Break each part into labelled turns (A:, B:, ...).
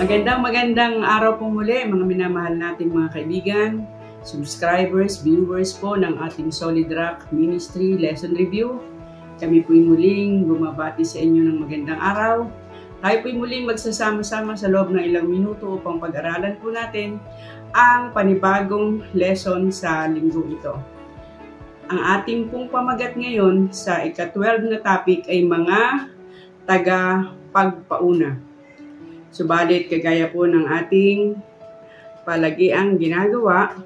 A: Magandang araw po muli mga minamahal nating mga kaibigan, subscribers, viewers po ng ating Solid Rock Ministry Lesson Review. Kami po'y muling bumabati sa inyo ng magandang araw. Tayo po'y muling magsasama-sama sa loob ng ilang minuto upang pag-aralan po natin ang panibagong lesson sa linggo ito. Ang ating pong pamagat ngayon sa ika-12 na topic ay mga taga-pagpauna. Subalit, kagaya po ng ating palagiang ginagawa,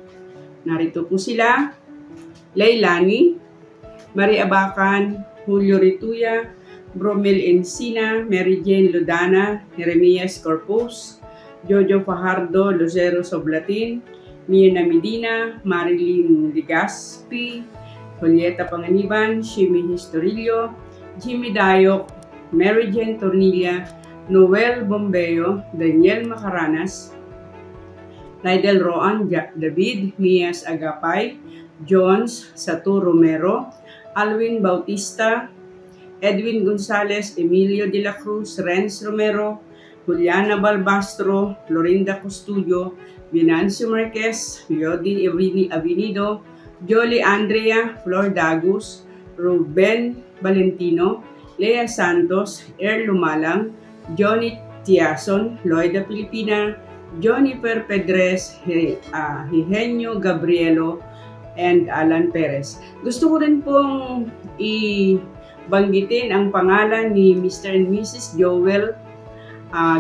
A: narito po sila: Lailani, Marie Abacan, Julio Rituya, Bromel Encina, Mary Jane Lodana, Jeremias Corpus, Jojo Fajardo Lucero Soblatin, Miena Medina, Marilyn Legaspi, Julieta Panganiban, Shimi Historillo, Jimmy Dayok, Mary Jane Tornilla, Noel Bombeo, Daniel Macaranas, Lydel Roan David, Mias Agapay, Jones Satu Romero, Alwin Bautista, Edwin Gonzalez, Emilio de la Cruz, Renz Romero, Juliana Balbastro, Florinda Custudio, Venancio Marquez, Yodi Avenido, Jolie Andrea, Flor Dagus, Ruben Valentino, Lea Santos, Er Lumalang, Johnny Tiason, Loida Pilipina, Jonifer Pedres, Higenio Gabrielo, and Alan Perez. Gusto ko rin pong ibanggitin ang pangalan ni Mr. and Mrs. Joel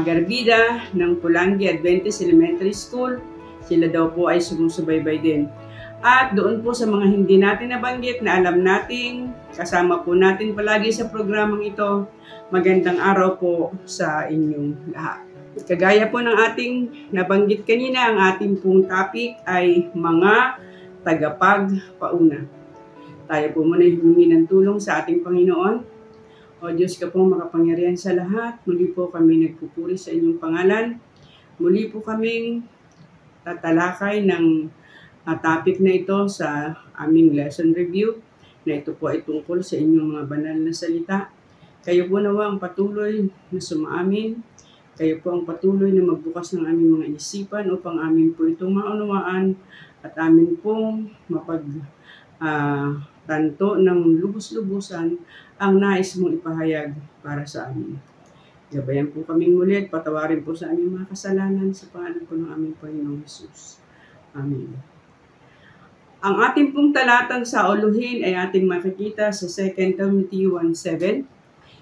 A: Garbida ng Pulangi Adventist Elementary School. Sila daw po ay sumusubaybay din. At doon po sa mga hindi natin nabanggit na alam nating kasama po natin palagi sa programang ito, magandang araw po sa inyong lahat. Kagaya po ng ating nabanggit kanina, ang ating pong topic ay mga tagapagpauna. Tayo po muna humingi ng tulong sa ating Panginoon. O Diyos ka pong makapangyarihan sa lahat, muli po kami nagpupuri sa inyong pangalan. Muli po kaming tatalakay ng topic na ito sa aming lesson review, na ito po ay tungkol sa inyong mga banal na salita. Kayo po nawa ang patuloy na sumaamin. Kayo po ang patuloy na magbukas ng aming mga isipan upang amin po itong maunawaan at amin pong mapagtanto ng lubos-lubusan ang nais mong ipahayag para sa amin. Gabayan po kaming muli at patawarin po sa aming mga kasalanan sa pangalan po ng aming Panginoong Jesus. Amen. Ang ating pong talatang sa uluhin ay ating makikita sa 2 Timothy 1:7,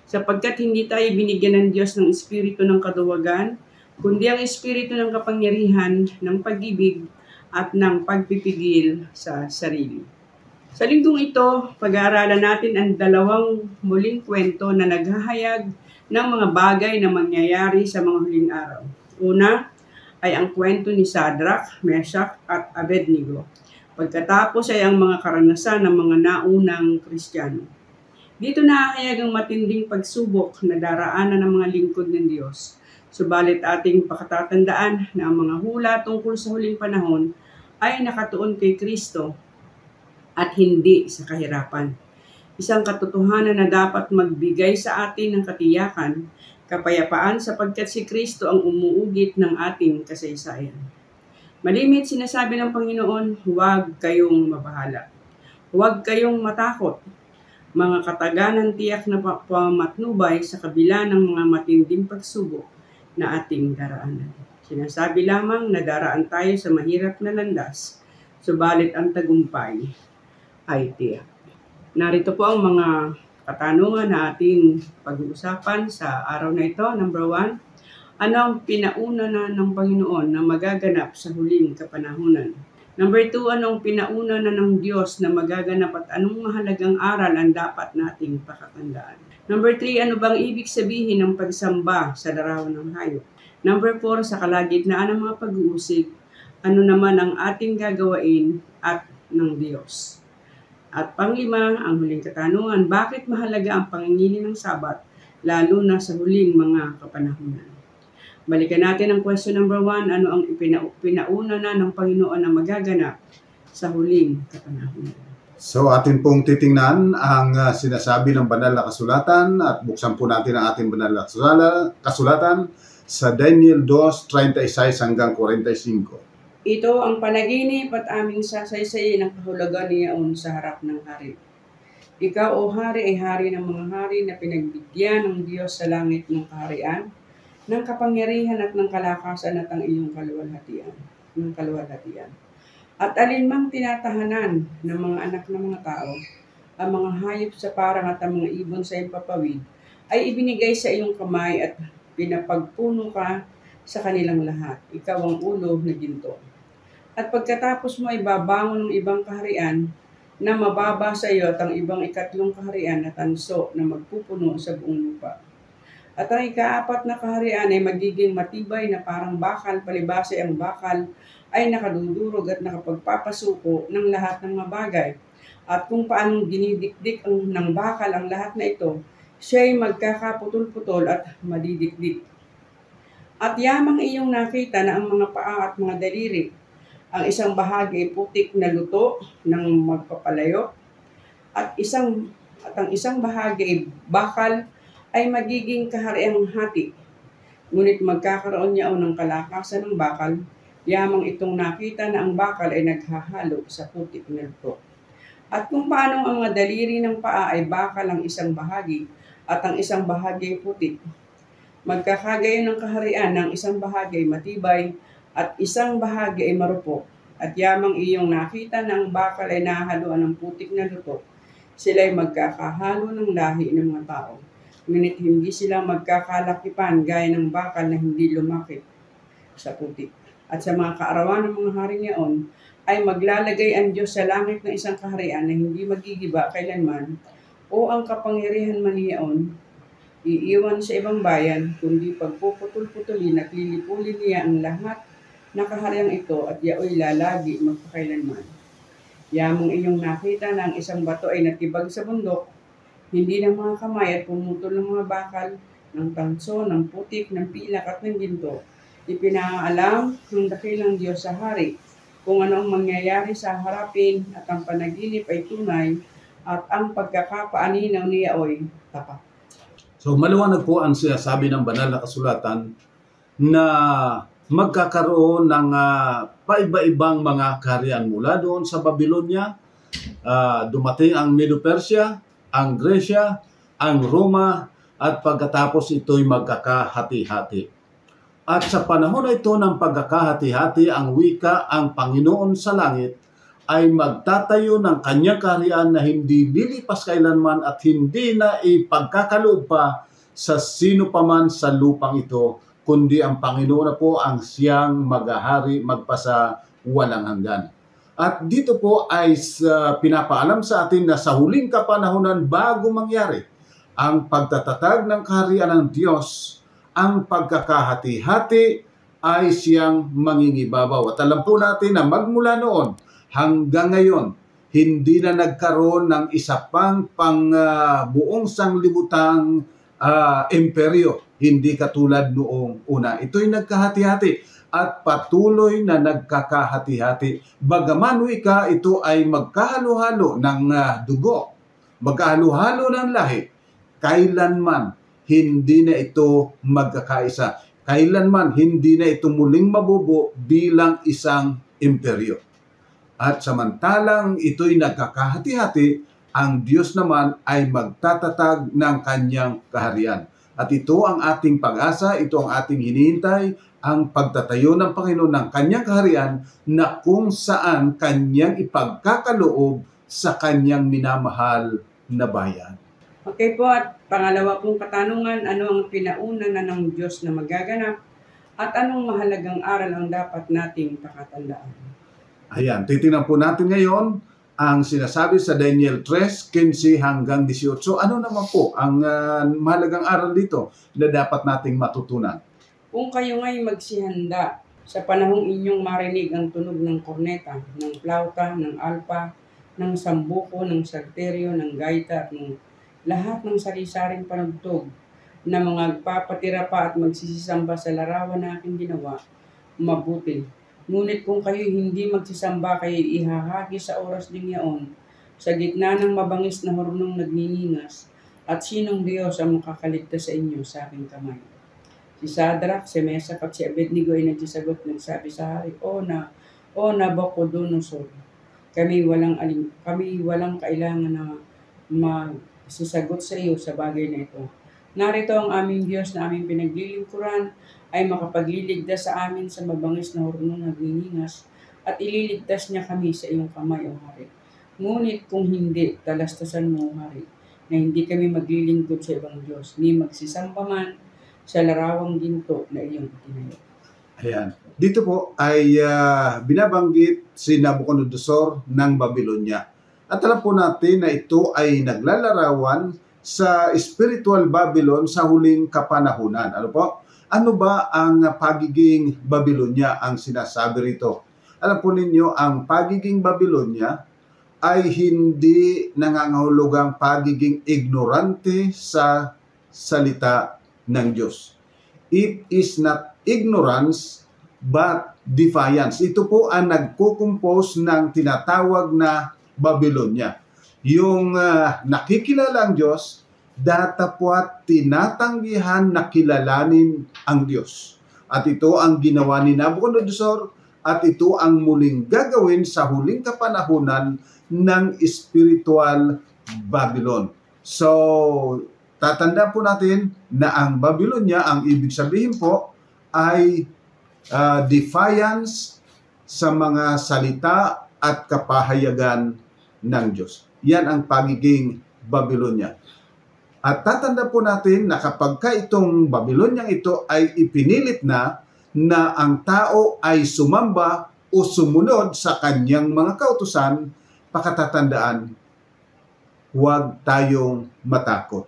A: sapagkat hindi tayo binigyan ng Diyos ng espiritu ng kaduwagan, kundi ang espiritu ng kapangyarihan, ng pag-ibig, at ng pagpipigil sa sarili. Sa linggong ito, pag-aaralan natin ang dalawang muling kwento na naghahayag ng mga bagay na mangyayari sa mga huling araw. Una ay ang kwento ni Shadrach, Meshach, at Abednego. Pagkatapos ay ang mga karanasan ng mga naunang Kristiyano. Dito nahahayag ang matinding pagsubok na daraanan ng mga lingkod ng Diyos. Subalit ating pakatatandaan na ang mga hula tungkol sa huling panahon ay nakatuon kay Kristo at hindi sa kahirapan. Isang katotohanan na dapat magbigay sa atin ng katiyakan, kapayapaan sapagkat si Kristo ang umuugit ng ating kasaysayan. Malimit sinasabi ng Panginoon, huwag kayong mabahala. Huwag kayong matakot. Mga kataganan tiyak na pamatnubay sa kabila ng mga matinding pagsubok na ating daraanan. Sinasabi lamang na daraan tayo sa mahirap na landas, subalit ang tagumpay ay tiyak. Narito po ang mga katanungan na ating pag-uusapan sa araw na ito. Number 1, ano ang pinauna na ng Panginoon na magaganap sa huling kapanahunan? Number 2, anong pinauna na ng Diyos na magaganap at anong mahalagang aral ang dapat nating pakatandaan? Number 3, ano bang ibig sabihin ng pagsamba sa larawan ng hayop? Number 4, sa kalagitnaan ng mga pag-uusig, ano naman ang ating gagawain at ng Diyos? At panglima, ang huling katanungan, bakit mahalaga ang pangingili ng Sabat, lalo na sa huling mga kapanahunan? Balikan natin ang question number 1, ano ang pinauna na ng Panginoon na magaganap sa huling kapanahunan?
B: So atin pong titingnan ang sinasabi ng banal na kasulatan at buksan po natin ang ating banal na kasulatan sa Daniel 2:36 hanggang 45.
A: Ito ang panaginip at aming sasaysayin ng kahulugan niyaon sa harap ng hari. Ikaw, O Hari, ay hari ng mga hari na pinagbigyan ng Diyos sa langit ng kaharian, ng kapangyarihan at ng kalakasan at ang iyong kaluwalhatian. At alinmang tinatahanan ng mga anak ng mga tao, ang mga hayop sa parang at ang mga ibon sa impapawid, ay ibinigay sa iyong kamay at pinapagpuno ka sa kanilang lahat. Ikaw ang ulo na ginto. At pagkatapos mo ay babangon ng ibang kaharian na mababa sa iyo at ang ibang ikatlong kaharian na tanso na magpupuno sa buong lupa. At ang ikaapat na kaharian ay magiging matibay na parang bakal, palibase ang bakal ay nakadudurog at nakapagpapasuko ng lahat ng mga bagay. At kung paanong dinidikdik ng bakal ang lahat na ito, siya ay magkakaputol-putol at madidikdik. At yamang iyong nakita na ang mga paa at mga daliri, ang isang bahagi ay putik na luto ng magpapalayo, at ang isang bahagi ay bakal ay magiging kahariang hati. Ngunit magkakaroon niya ng kalakasan ng bakal, yamang itong nakita na ang bakal ay naghahalo sa putik na luto. At kung paano ang mga daliri ng paa ay bakal ang isang bahagi at ang isang bahagi ay putik, magkakagayon ng kaharian ng isang bahagi ay matibay at isang bahagi ay marupok. At yamang iyong nakita na ang bakal ay nahaluan ng putik na luto, sila ay magkakahalo ng lahi ng mga tao. Ngunit hindi sila magkakalakipan gaya ng bakal na hindi lumakip sa putik. At sa mga kaarawan ng mga hari niyaon, ay maglalagay ang Diyos sa langit ng isang kaharian na hindi magigiba kailanman, o ang kapangyarihan man niyaon, iiwan sa ibang bayan, kundi pagpuputol-putulin at lilipulin niya ang lahat na kahariang ito at yaoy lalagi magpakailanman. Yamang iyong nakita na ang isang bato ay natibag sa bundok, hindi ng mga kamay at pumutol ng mga bakal, ng tanso, ng putik, ng pilak at ng ginto. Ipinaalam ng dakilang Diyos sa hari kung ano ang mangyayari sa harapin at ang panaginip ay tunay at ang pagkakapaaninaw niya ay tapat.
B: So maliwanag po ang sinasabi ng banal na kasulatan na magkakaroon ng paiba-ibang mga kaharian mula doon sa Babylonia, dumating ang Medo-Persia, ang Gresya, ang Roma, at pagkatapos ito'y magkakahati-hati. At sa panahon na ito ng pagkakahati-hati, ang wika, ang Panginoon sa langit, ay magtatayo ng kanyang kaharian na hindi lilipas kailanman at hindi na ipagkakaloob pa sa sino paman sa lupang ito, kundi ang Panginoon na po ang siyang maghahari magpasa walang hanggan. At dito po ay pinapaalam sa atin na sa huling kapanahunan bago mangyari ang pagtatatag ng kaharian ng Diyos, ang pagkakahati-hati ay siyang mangingibabaw. At alam po natin na magmula noon hanggang ngayon, hindi na nagkaroon ng isa pang buong sanglibutang imperyo. Hindi katulad noong una. Ito'y nagkahati-hati at patuloy na nagkakahati-hati. Bagaman wika, ito ay magkahalo-halo ng dugo, magkahalo-halo ng lahi. Kailanman hindi na ito magkakaisa. Kailanman hindi na ito muling mabubo bilang isang imperyo. At samantalang ito'y nagkakahati-hati, ang Diyos naman ay magtatatag ng kanyang kaharian. At ito ang ating pag-asa, ito ang ating hinihintay, ang pagtatayo ng Panginoon ng kanyang kaharian na kung saan kanyang ipagkakaloob sa kanyang minamahal na bayan.
A: Okay po, at pangalawa pong katanungan, ano ang pinauna na ng Diyos na magaganap at anong mahalagang aral ang dapat nating pakatandaan?
B: Ayan, titingnan po natin ngayon ang sinasabi sa Daniel 3:15 hanggang 18. Ano naman po ang mahalagang aral dito na dapat nating matutunan?
A: Kung kayo nga'y magsihanda sa panahong inyong marinig ang tunog ng korneta, ng plauta, ng alpa, ng sambuko, ng salterio, ng gaita, at ng lahat ng sari-saring panugtog na mga nagpapatira pa at magsisisamba sa larawan na aking ginawa, mabuti. Ngunit kung kayo hindi magsisamba, kayo ihahagi sa oras din yaon, sa gitna ng mabangis na hornong nagniningas, at sinong Diyos ang makakaligtas sa inyo sa aking kamay. Si Shadrach, si Meshach at si Abednego ay nagsasagot, nagsabi sa hari, O Nabucodonosor, kami walang kailangan na magsasagot sa iyo sa bagay na ito. Narito ang aming Diyos na aming pinaglilingkuran ay makapagliligtas sa amin sa mabangis na hornong nagniningas at ililigtas niya kami sa iyong kamay, O Hari. Ngunit kung hindi, talastasan mo, O Hari, na hindi kami maglilingkod sa ibang Diyos, ni magsisamba man sa larawang ginto na iyong itinayo.
B: Ayan. Dito po ay binabanggit si Nabucodonosor ng Babylonia. At alam po natin na ito ay naglalarawan sa spiritual Babylon sa huling kapanahunan. Ano po? Ano ba ang pagiging Babylonia ang sinasabi rito? Alam po ninyo, ang pagiging Babylonia ay hindi nangangahulugang pagiging ignorante sa salita ng Diyos. It is not ignorance but defiance. Ito po ang nagkukumpos ng tinatawag na Babylonia. Yung nakikilala ang Diyos, datapwat tinatanggihan na kilalanin ang Diyos. At ito ang ginawa ni Nabucodonosor at ito ang muling gagawin sa huling kapanahunan ng spiritual Babylon. So, tatandaan po natin na ang Babylonia, ang ibig sabihin po ay defiance sa mga salita at kapahayagan ng Diyos. Yan ang pagiging Babylonia. At tatanda po natin na kapag itong Babylonia ito ay ipinilit na ang tao ay sumamba o sumunod sa kanyang mga kautusan, pakatatandaan, huwag tayong matakot.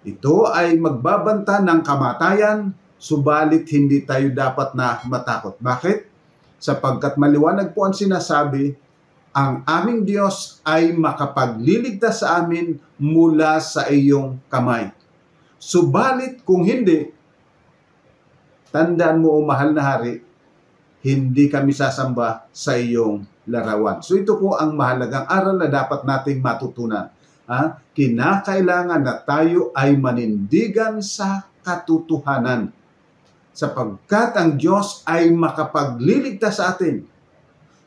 B: Ito ay magbabanta ng kamatayan, subalit hindi tayo dapat na matakot. Bakit? Sapagkat maliwanag po ang sinasabi, ang aming Diyos ay makapagliligtas sa amin mula sa iyong kamay. Subalit kung hindi, tandaan mo, o mahal na hari, hindi kami sasamba sa iyong larawan. So ito po ang mahalagang aral na dapat nating matutunan. Kinakailangan na tayo ay manindigan sa katotohanan, sapagkat ang Diyos ay makapagliligtas sa atin.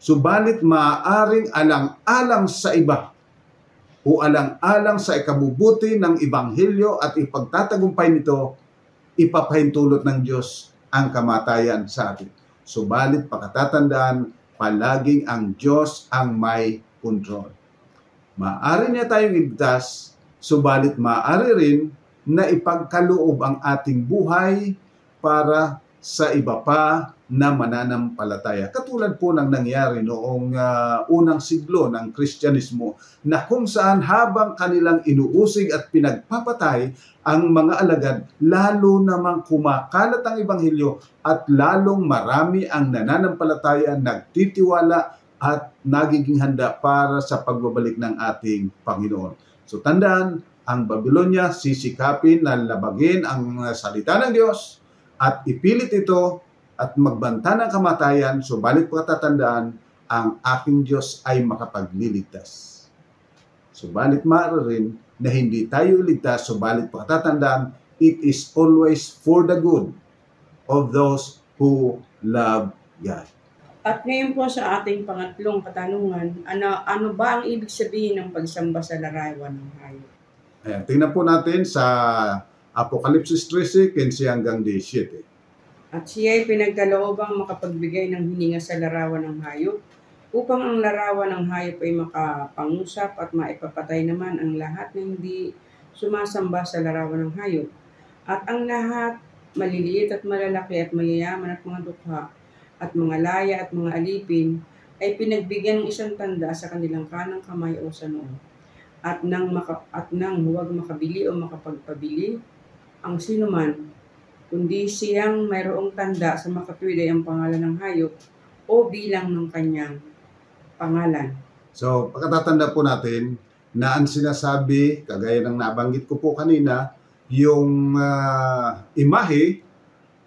B: Subalit maaaring alang-alang sa iba o alang-alang sa ikabubuti ng Ebanghelyo at ipagtatagumpay nito, ipapahintulot ng Diyos ang kamatayan sa atin. Subalit pakatatandaan, palaging ang Diyos ang may kontrol. Maaari niya tayong iligtas, subalit maaari rin na ipagkaloob ang ating buhay para sa iba pa na mananampalataya. Katulad po ng nangyari noong unang siglo ng Kristyanismo, na kung saan habang kanilang inuusig at pinagpapatay ang mga alagad, lalo namang kumakalat ang Ebanghelyo at lalong marami ang nananampalataya, nagtitiwala at nagiging handa para sa pagbabalik ng ating Panginoon. So tandaan, ang Babylonia sisikapin na labagin ang salita ng Diyos at ipilit ito at magbanta ng kamatayan, subalit pagtatandaan, ang aking Diyos ay makapagliligtas. Subalit maaari rin na hindi tayo iligtas, subalit pagtatandaan, it is always for the good of those who love God.
A: At ngayon po sa ating pangatlong katanungan, ano ba ang ibig sabihin ng pagsamba sa larawan ng hayop?
B: Ayan, tingnan po natin sa Apokalipsis 13, 15 hanggang 17.
A: At siya ay pinagkaloobang makapagbigay ng hininga sa larawan ng hayop, upang ang larawan ng hayop ay makapangusap at maipapatay naman ang lahat na hindi sumasamba sa larawan ng hayop. At ang lahat, maliliit at malalaki at mayayaman at mga dukha, at mga laya at mga alipin, ay pinagbigyan ng isang tanda sa kanilang kanang kamay o sa noo. At nang huwag makabili o makapagpabili ang sinuman, kundi siyang mayroong tanda sa makatuwid ay ang pangalan ng hayop o bilang ng kanyang pangalan.
B: So, pagkatatanda po natin na ang sinasabi, kagaya ng nabanggit ko po kanina, yung imahe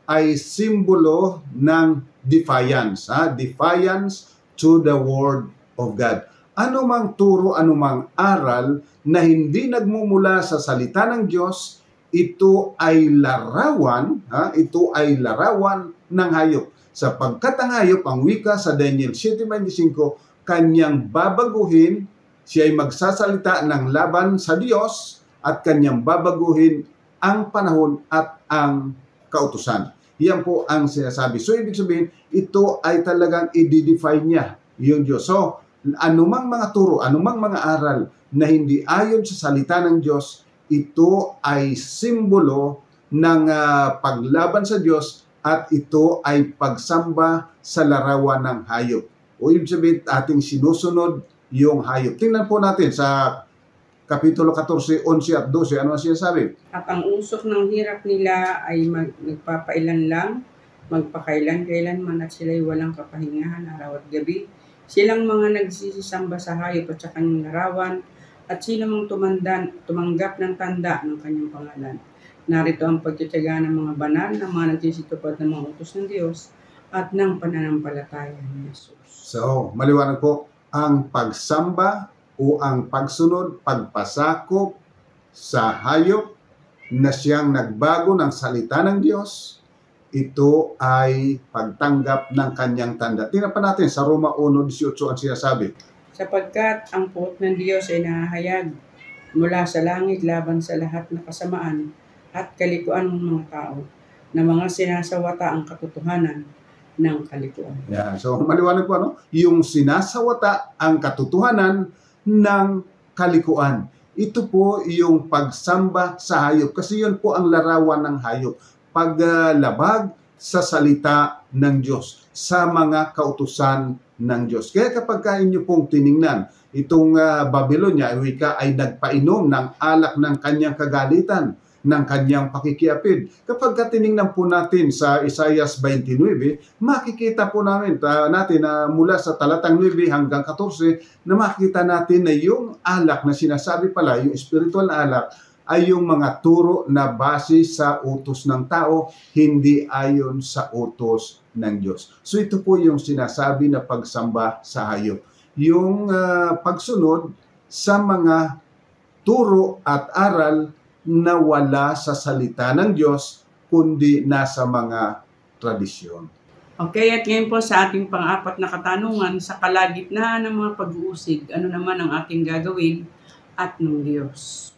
B: ay simbolo ng defiance. Defiance to the Word of God. Anumang turo, anumang aral na hindi nagmumula sa salita ng Diyos, ito ay larawan, ito ay larawan ng hayop. Sapagkat ang hayop, ang wika sa Daniel 7:25, kanyang babaguhin, siya ay magsasalita ng laban sa Diyos at kanyang babaguhin ang panahon at ang kautusan. Yan po ang sinasabi. So, ibig sabihin, ito ay talagang i-define niya yung Diyos. So, anumang mga turo, anumang mga aral na hindi ayon sa salita ng Diyos, ito ay simbolo ng paglaban sa Diyos at ito ay pagsamba sa larawan ng hayop. O ibig sabihin, ating sinusunod yung hayop. Tingnan po natin sa Kapitulo 14, 11 at 12. Ano ang sinasabi?
A: At ang usok ng hirap nila ay nagpapailan lang, magpakailan-kailanman, at sila'y walang kapahingahan araw at gabi. Silang mga nagsisisamba sa hayop at sa kanyang larawan, at sino mang tumanggap ng tanda ng kanyang pangalan. Narito ang pagtitiyaga ng mga banal na mga nagsisitupad ng mga utos ng Diyos at ng pananampalataya ni Jesus.
B: So, maliwanag po, ang pagsamba o ang pagsunod, pagpasakop sa hayop na siyang nagbago ng salita ng Diyos, ito ay pagtanggap ng kanyang tanda. Tingnan pa natin sa Roma 1:18 ang sinasabi.
A: Sapagkat ang puot ng Diyos ay nahahayag mula sa langit laban sa lahat na kasamaan at kalikuan ng mga tao na mga sinasawata ang katotohanan ng kalikuan.
B: Yeah. So, maliwanag po, yung sinasawata ang katotohanan ng kalikuan. Ito po yung pagsamba sa hayop kasi yun po ang larawan ng hayop. Paglabag sa salita ng Diyos, sa mga kautusan ng Diyos. Kaya kapag inyo pong tiningnan, itong Babylonia, wika, ay nagpainom ng alak ng kanyang kagalitan, ng kanyang pakikiapid. Kapag tiningnan po natin sa Isaiah 29, makikita po natin na mula sa talatang 9 hanggang 14, na makikita natin na yung alak na sinasabi pala, yung spiritual na alak, ay yung mga turo na base sa utos ng tao, hindi ayon sa utos ng Diyos. So ito po yung sinasabi na pagsamba sa hayop. Yung pagsunod sa mga turo at aral na wala sa salita ng Diyos, kundi nasa mga tradisyon.
A: Okay, at ngayon po sa ating pang-apat na katanungan, sa kalagitnaan ng mga pag-uusig, ano naman ang ating gagawin at ng Diyos?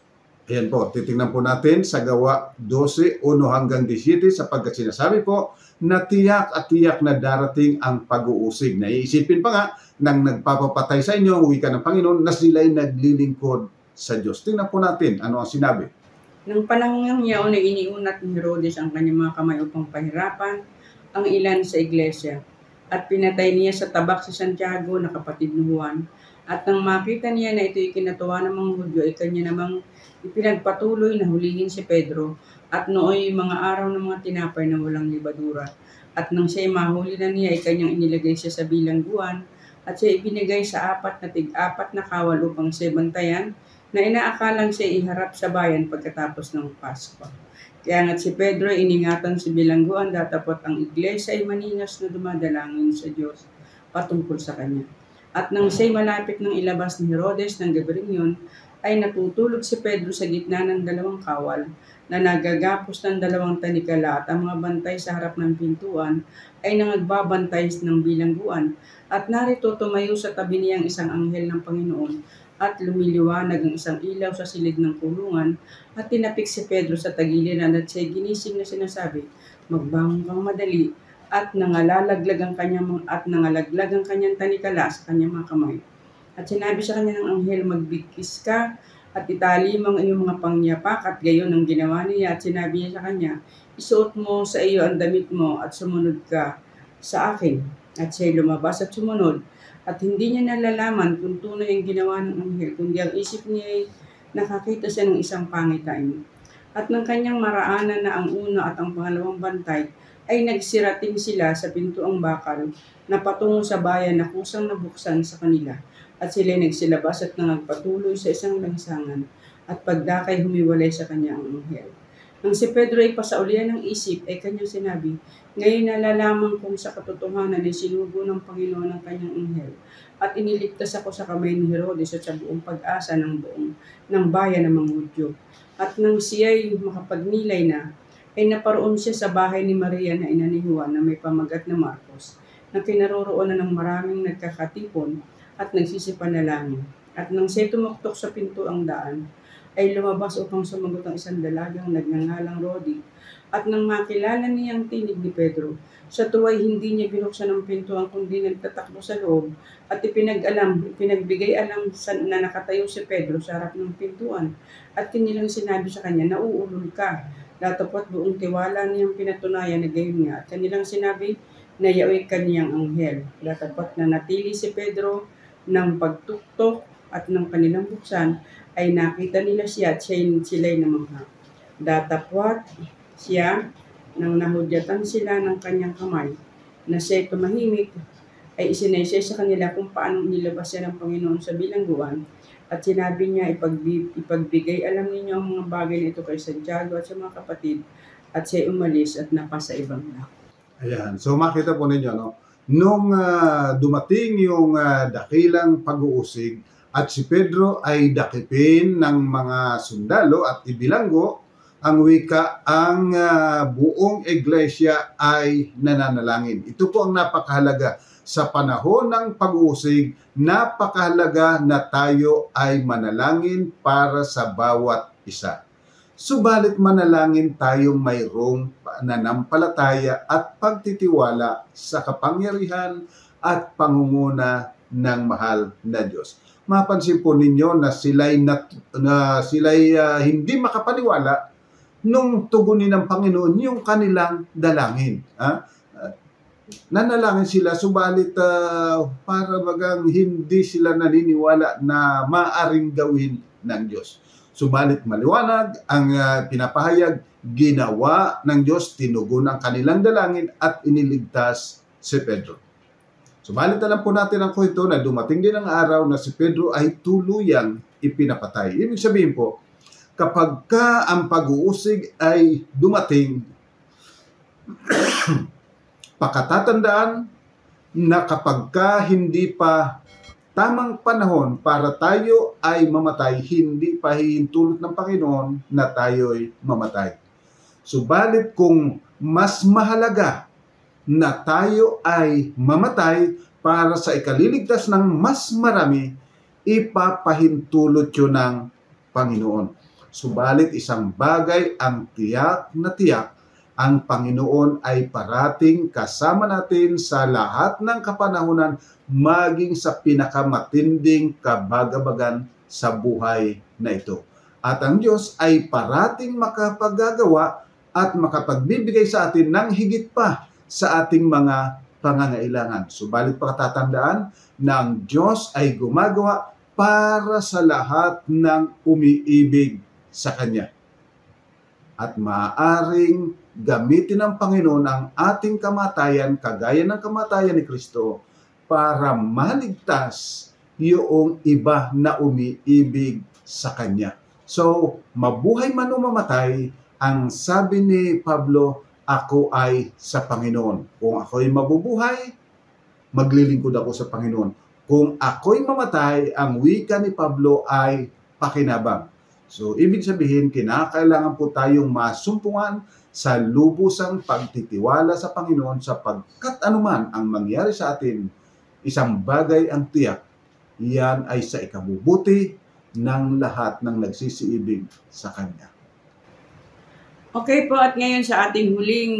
B: Ayan po, titingnan po natin sa Gawa 12, 1 hanggang 17, sapagkat sinasabi po na tiyak at tiyak na darating ang pag-uusig. Naiisipin pa nga ng nagpapapatay sa inyo, ang wika ng Panginoon, na sila'y naglilingkod sa Diyos. Tingnan po natin ano ang sinabi.
A: Nang panahon ng yaon ay iniunat ni Herodes ang kanyang mga kamay upang pahirapan ang ilan sa iglesia. At pinatay niya sa tabak si Santiago na kapatid ni Juan. At nang makita niya na ito'y kinatuwa ng mga Hudyo, ay kanya namang ipinagpatuloy na hulihin si Pedro. At nooy mga araw ng mga tinapay na walang libadura. At nang siya'y mahuli na niya, ay kanyang inilagay siya sa bilangguan. At siya ibinigay sa tig-apat na kawal upang siya bantayan, na inaakalang siya iharap sa bayan pagkatapos ng Pasko. Kaya nga't si Pedro iningatan si bilangguan, datapot ang iglesia ay maninas na dumadalangin sa Diyos patungkol sa kanya. At nang siya'y malapit ng ilabas ni Herodes ng gabing yun, ay natutulog si Pedro sa gitna ng dalawang kawal na nagagapos ng dalawang tanikala, at ang mga bantay sa harap ng pintuan ay nangagbabantay ng bilangguan. At narito tumayo sa tabi niya ang isang anghel ng Panginoon, at lumiliwanag ang isang ilaw sa silid ng kulungan, at tinapik si Pedro sa tagiliran, at siya ginising na sinasabi, "Magbangon kang madali," at nangalaglag ang kanyang tanikala sa kanyang mga kamay. At sinabi sa kanya ng anghel, "Magbigkis ka at itali mo ang iyong mga pangyapak," at gayon ang ginawa niya. At sinabi niya sa kanya, "Isuot mo sa iyo ang damit mo at sumunod ka sa akin." At siya'y lumabas at sumunod. At hindi niya nalalaman kung tunay ang ginawa ng anghel, kundi ang isip niya ay nakakita siya ng isang pangitain. At ng kanyang maraanan na ang una at ang pangalawang bantay ay nagsirating sila sa pintuang bakal na patungo sa bayan na kusang nabuksan sa kanila. At sila nagsilabas at nangagpatuloy sa isang lansangan, at pagdakay humiwalay sa kanya ang anghel. Nang si Pedro ay pasaulian ng isip, ay kanyang sinabi, "Ngayon nalalaman kong sa katotohanan ay sinugo ng Panginoon ang kanyang anghel, at iniligtas ako sa kamay ni Herodes at sa buong pag-asa ng bayan ng mga Hudyo. At nang siya'y makapagnilay na, ay naparoon siya sa bahay ni Maria na ina ni Juan na may pamagat na Marcos, na kinaroroonan ng maraming nagkakatipon at nagsisipanalangin. At nang siya'y tumuktok sa pinto ang daan, ay lumabas upang sumagot ang isang dalagang nagngangalang Rodi. At nang makilala niyang tinig ni Pedro, sa tuwa'y hindi niya binuksan ang pintuan kundi nagtatakbo sa loob at ipinagbigay alam na nakatayo si Pedro sa harap ng pintuan at kanilang sinabi sa kanya, nauulol ka. Datapot buong tiwala niyang pinatunayan na gayon nga at kanilang sinabi na yaoy kaniyang anghel. Datapot na natili si Pedro ng pagtuktok at ng kanilang buksan ay nakita nila siya at sila'y namangha. Datapot siya nang nahudyatan sila ng kanyang kamay na siya'y tumahimik, ay isinaysa sa kanila kung paano nilabas siya ng Panginoon sa bilangguan at sinabi niya, ipagbigay alam ninyo ang mga bagay na ito kay Santiago at sa mga kapatid at siya'y umalis at napasa ibang dako.
B: Ayan. So makita po ninyo, no? Nung dumating yung dakilang pag-uusig at si Pedro ay dakipin ng mga sundalo at ibilanggo, ang wika, ang buong iglesia ay nananalangin. Ito po ang napakahalaga. Sa panahon ng pag-uusig, napakahalaga na tayo ay manalangin para sa bawat isa. Subalit manalangin tayong mayroong pananampalataya at pagtitiwala sa kapangyarihan at pangunguna ng mahal na Diyos. Mapansin po ninyo na sila'y hindi makapaniwala nung tugunin ng Panginoon yung kanilang dalangin. Nanalangin sila, subalit para bagang hindi sila naniniwala na maaring gawin ng Diyos. Subalit maliwanag ang pinapahayag, ginawa ng Diyos, tinugon ang kanilang dalangin at iniligtas si Pedro. Subalit alam po natin ang kwento na dumating din ang araw na si Pedro ay tuluyang ipinapatay. Ibig sabihin po, kapag ang pag-uusig ay dumating, pakatatandaan na kapag hindi pa tamang panahon para tayo ay mamatay, hindi pa hihintulot ng Panginoon na tayo'y mamatay. Subalit kung mas mahalaga na tayo ay mamatay para sa ikaliligtas ng mas marami, ipapahintulot yun ng Panginoon. Subalit isang bagay ang tiyak na tiyak, ang Panginoon ay parating kasama natin sa lahat ng kapanahunan, maging sa pinakamatinding kabagabagan sa buhay na ito. At ang Diyos ay parating makapagagawa at makapagbibigay sa atin ng higit pa sa ating mga pangangailangan. Subalit pakatatandaan na ang Diyos ay gumagawa para sa lahat ng umiibig sa Kanya. At maaaring gamitin ng Panginoon ang ating kamatayan, kagaya ng kamatayan ni Kristo, para maligtas yung iba na umiibig sa Kanya. So, mabuhay man o mamatay, ang sabi ni Pablo, ako ay sa Panginoon. Kung ako'y mabubuhay, maglilingkod ako sa Panginoon. Kung ako'y mamatay, ang wika ni Pablo ay pakinabang. So, ibig sabihin, kinakailangan po tayong masumpungan sa lubusang pagtitiwala sa Panginoon sapagkat anuman ang mangyari sa atin, isang bagay ang tiyak, iyan ay sa ikabubuti ng lahat ng nagsisiibig sa Kanya.
A: Okay po, at ngayon sa ating huling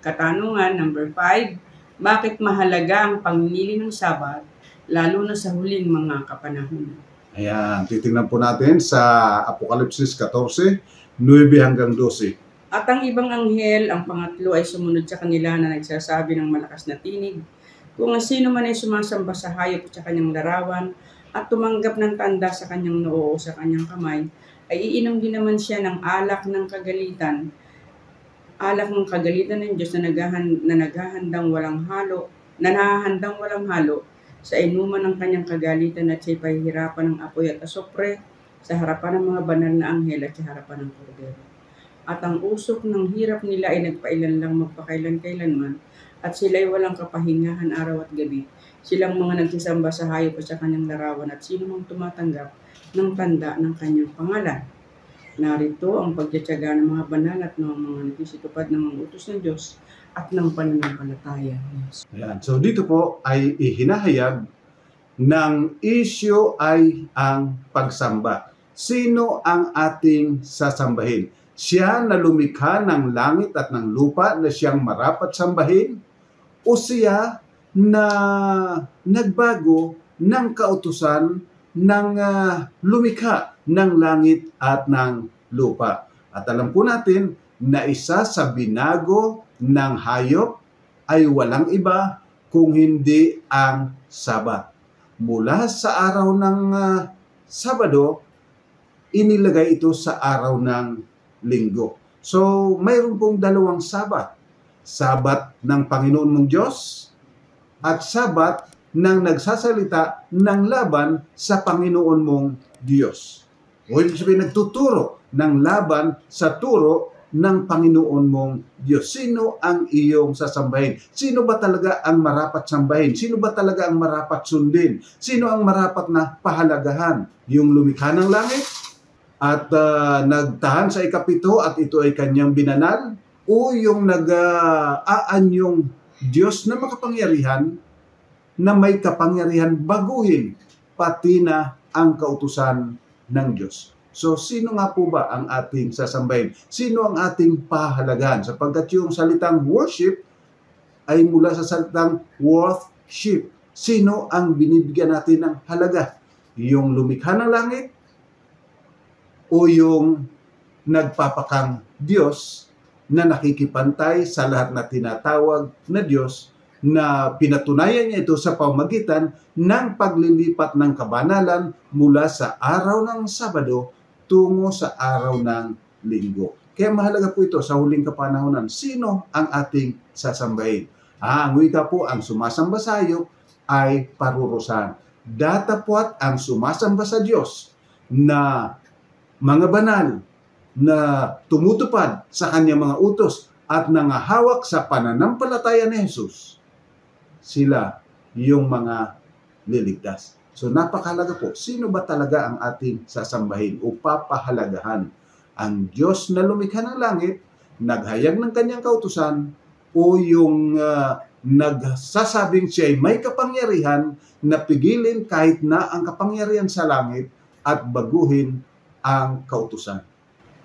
A: katanungan, number 5, bakit mahalaga ang pangmili ng Sabat, lalo na sa huling mga kapanahunan?
B: Ayan, titingnan po natin sa Apokalipsis 14, 9 hanggang 12.
A: At ang ibang anghel, ang pangatlo, ay sumunod sa kanila na nagsasabi ng malakas na tinig, kung sino man ay sumasamba sa hayop sa kanyang larawan at tumanggap ng tanda sa kanyang noo o sa kanyang kamay, ay iinom din naman siya ng alak ng kagalitan ng Diyos na naghahandang walang halo sa inuman ng kanyang kagalitan at siya'y pahihirapan ng apoy at asopre sa harapan ng mga banal na anghel at sa harapan ng Kordero. At ang usok ng hirap nila ay nagpailan lang magpakailan-kailanman at sila'y walang kapahingahan araw at gabi. Silang mga nagsisamba sa hayop at sa kanyang larawan at sino mang tumatanggap ng tanda ng kanyang pangalan. Narito ang pagtitiyaga ng mga banal at ng mga nagsisitupad ng mga utos ng Diyos at ng pananampalataya. Yes.
B: Ayan. So dito po ay ihinahayag ng issue ay ang pagsamba. Sino ang ating sasambahin? Siya na lumikha ng langit at ng lupa na siyang marapat sambahin? O siya na nagbago ng kautusan ng lumikha ng langit at ng lupa? At alam po natin na isa sa binago ng hayop ay walang iba kung hindi ang Sabat. Mula sa araw ng Sabado, inilagay ito sa araw ng Linggo. So, mayroon pong dalawang Sabat. Sabat ng Panginoon mong Diyos at Sabat ng nagsasalita ng laban sa Panginoon mong Diyos. O ibig sabihin, nagtuturo ng laban sa turo ng Panginoon mong Diyos. Sino ang iyong sasambahin? Sino ba talaga ang marapat sambahin? Sino ba talaga ang marapat sundin? Sino ang marapat na pahalagahan? Yung lumikha ng langit at nagtahan sa ikapito at ito ay kanyang binanal? O yung nag-aanyong Diyos na makapangyarihan na may kapangyarihan baguhin pati na ang kautusan ng Diyos? So, sino nga po ba ang ating sasambahin? Sino ang ating pahalagahan? Sapagkat yung salitang worship ay mula sa salitang worthship. Sino ang binibigyan natin ng halaga? Yung lumikha ng langit o yung nagpapakang Diyos na nakikipantay sa lahat na tinatawag na Diyos na pinatunayan niya ito sa pamamagitan ng paglilipat ng kabanalan mula sa araw ng Sabado tungo sa araw ng Linggo. Kaya mahalaga po ito sa huling kapanahonan. Sino ang ating sasambahin? Ang wika po, ang sumasamba sa hayop ay parurusahan. Datapwat ang sumasamba sa Diyos na mga banal na tumutupad sa kanyang mga utos at nangahawak sa pananampalataya ni Jesus, sila yung mga liligtas. So napakahalaga po, sino ba talaga ang ating sasambahin o papahalagahan? Ang Diyos na lumikha ng langit, naghayag ng kanyang kautusan, o yung nagsasabing siya ay may kapangyarihan na pigilin kahit na ang kapangyarihan sa langit at baguhin ang kautusan.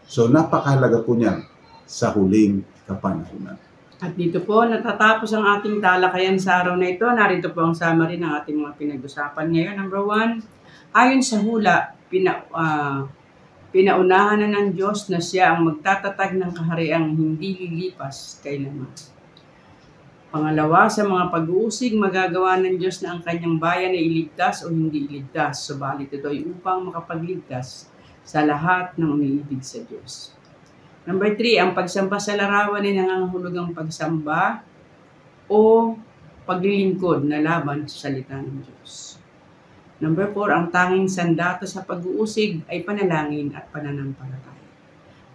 B: So napakahalaga po niyan sa huling kapanahunan.
A: At dito po natatapos ang ating talakayan sa araw na ito. Narito po ang summary ng ating mga pinag-usapan ngayon. Number 1, ayon sa hula, pinaunahan na ng Diyos na siya ang magtatatag ng kahariang hindi lilipas kailanman. Pangalawa, sa mga pag-uusig, magagawa ng Diyos na ang kanyang bayan ay iligtas o hindi iligtas. Subalit ito ay upang makapagligtas sa lahat ng umiibig sa Diyos. Number 3, ang pagsamba sa larawan ay nangangahulugang pagsamba o paglilingkod na laban sa salita ng Diyos. Number 4, ang tanging sandata sa pag-uusig ay panalangin at pananampalataya.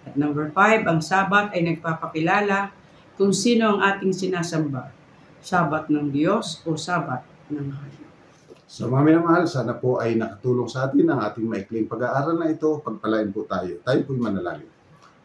A: At number 5, ang Sabat ay nagpapakilala kung sino ang ating sinasamba, Sabat ng Diyos o Sabat ng hayop.
B: So mga minamahal, sana po ay nakatulong sa atin ang ating maikling pag-aaral na ito. Pagpalain po tayo. Tayo po'y manalangin.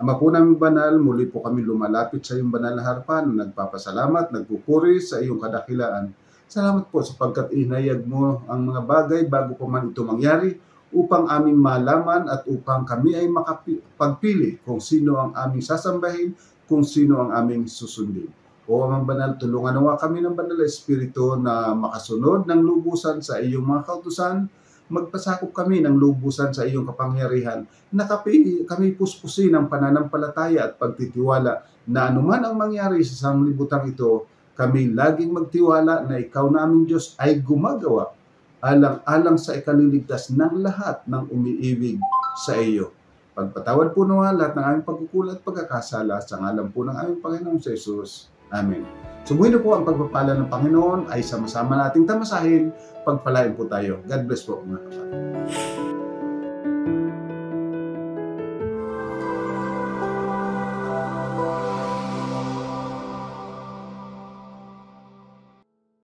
B: Ama po namin banal, muli po kami lumalapit sa iyong banal na harapan, nagpapasalamat, nagpupuri sa iyong kadakilaan. Salamat po sapagkat inayag mo ang mga bagay bago pa man ito mangyari upang aming malaman at upang kami ay makapagpili kung sino ang aming sasambahin, kung sino ang aming susundin. O Amang Banal, tulungan nawa kami ng Banal na Espiritu na makasunod ng lubusan sa iyong mga kautusan. Magpasakop kami ng lubusan sa iyong kapangyarihan na kami puspusin ang pananampalataya at pagtitiwala na anuman ang mangyari sa sanglibutang ito, kami laging magtiwala na ikaw na aming Diyos ay gumagawa alang-alang sa ikaliligtas ng lahat ng umiibig sa iyo. Pagpatawad po nawa lahat ng aming pagkukulat at pagkakasala sa ngalan po ng aming Panginoong Jesus. Amen. Sumuhin po ang pagpapala ng Panginoon ay sama-sama nating tamasahin. Pagpalain po tayo. God bless po mga kapatid.